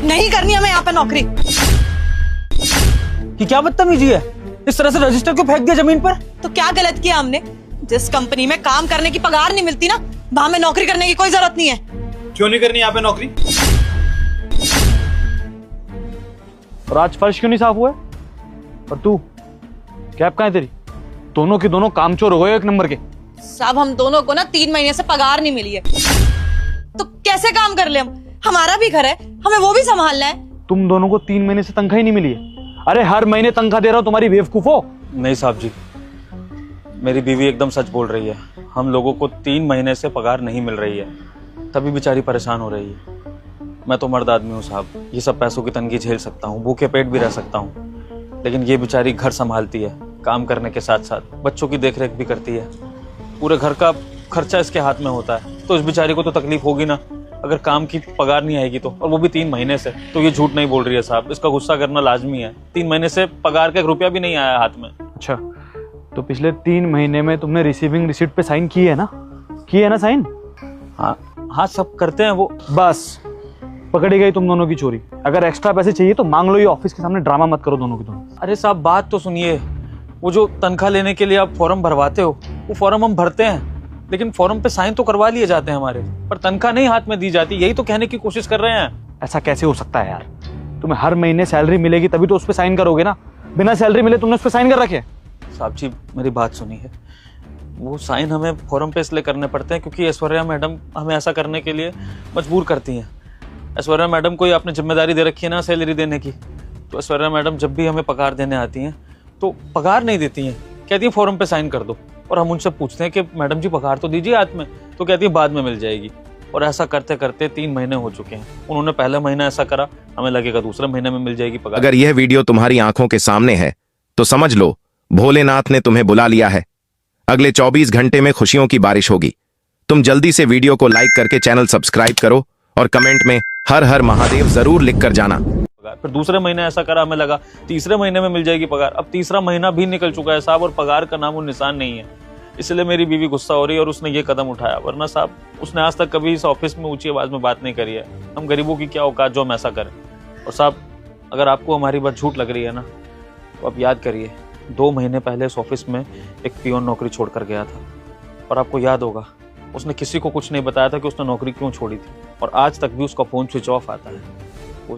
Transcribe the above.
नहीं करनी हमें यहाँ पे नौकरी। कि क्या बदतमीजी है, इस तरह से रजिस्टर क्यों फेंक दिया जमीन पर? तो क्या गलत किया हमने? जिस कंपनी में काम करने की पगार नहीं मिलती ना, वहां में नौकरी करने की कोई जरूरत नहीं है। क्यों नहीं करनी यहाँ पे नौकरी? और आज फर्श क्यों नहीं साफ हुआ है? और तू कैब कहाँ है तेरी? दोनों के दोनों कामचोर हो गए एक नंबर के। साहब हम दोनों को ना 3 महीने से पगार नहीं मिली है, तो कैसे काम कर ले हम? हमारा भी घर है, हमें वो भी संभालना है। तुम दोनों को 3 महीने से तनख्वाह ही नहीं मिली है? अरे हर महीने तनख्वाह दे रहा हूं, तुम्हारी बेवकूफो। नहीं साहब जी, मेरी बीवी एकदम सच बोल रही है। हम लोगों को 3 महीने से पगार नहीं मिल रही है, तभी बेचारी परेशान हो रही है। मैं तो मर्द आदमी हूँ साहब, ये सब पैसों की तंगी झेल सकता हूँ, भूखे पेट भी रह सकता हूँ, लेकिन ये बेचारी घर संभालती है, काम करने के साथ साथ बच्चों की देखरेख भी करती है। पूरे घर का खर्चा इसके हाथ में होता है, तो इस बेचारी को तो तकलीफ होगी ना अगर काम की पगार नहीं आएगी तो, और वो भी 3 महीने से। तो ये झूठ नहीं बोल रही है साहब, इसका गुस्सा करना लाजमी है। 3 महीने से पगार का 1 रुपया भी नहीं आया हाथ में। अच्छा, तो पिछले 3 महीने में तुमने रिसीविंग रिसिप्ट पे साइन किए है ना? किए है ना साइन? हाँ सब करते हैं वो। बस पकड़ी गई तुम दोनों की चोरी। अगर एक्स्ट्रा पैसे चाहिए तो मांग लो, ये ऑफिस के सामने ड्रामा मत करो दोनों की दोनों। अरे साहब बात तो सुनिए, वो जो तनख्वाह लेने के लिए आप फॉर्म भरवाते हो, वो फॉर्म हम भरते हैं, लेकिन फॉर्म पे साइन तो करवा लिए जाते हैं हमारे, पर तनख्वाह नहीं हाथ में दी जाती। यही तो कहने की कोशिश कर रहे हैं। ऐसा कैसे हो सकता है यार? तुम्हें हर महीने सैलरी मिलेगी तभी तो उस पर साइन करोगे ना। बिना सैलरी मिले तुमने उस पर साइन कर रखे? साहब जी मेरी बात सुनिए, वो साइन हमें फॉर्म पे इसलिए करने पड़ते हैं क्योंकि ऐश्वर्या मैडम हमें ऐसा करने के लिए मजबूर करती हैं। ऐश्वर्या मैडम को आपने जिम्मेदारी दे रखी है ना सैलरी देने की, तो ऐश्वर्या मैडम जब भी हमें पगार देने आती हैं तो पगार नहीं देती हैं, कहती हैं फॉर्म पे साइन कर दो। और हम उनसे पूछते हैं कि मैडम जी पगार तो दीजिए हाथ में, तो कहती है बाद में मिल जाएगी। और ऐसा करते करते 3 महीने हो चुके हैं। उन्होंने पहले महीना ऐसा करा, हमें लगेगा दूसरे महीने में मिल जाएगी पगार। अगर यह वीडियो तुम्हारी आंखों के सामने है तो समझ लो भोलेनाथ ने तुम्हें बुला लिया है। अगले 24 घंटे में खुशियों की बारिश होगी। तुम जल्दी से वीडियो को लाइक करके चैनल सब्सक्राइब करो और कमेंट में हर हर महादेव जरूर लिख कर जाना। फिर दूसरे महीने ऐसा करा, हमें लगा तीसरे महीने में मिल जाएगी पगार। अब तीसरा महीना भी निकल चुका है साहब, और पगार का नाम और निशान नहीं है। इसलिए मेरी बीवी गुस्सा हो रही है और उसने ये कदम उठाया, वरना साहब उसने आज तक कभी इस ऑफिस में ऊंची आवाज में बात नहीं करी है। हम गरीबों की क्या औकात जो हम ऐसा करें। और साहब अगर आपको हमारी बात झूठ लग रही है ना, तो आप याद करिए 2 महीने पहले इस ऑफिस में एक पियोन नौकरी छोड़कर गया था, और आपको याद होगा उसने किसी को कुछ नहीं बताया था कि उसने नौकरी क्यों छोड़ी थी, और आज तक भी उसका फोन स्विच ऑफ आता है।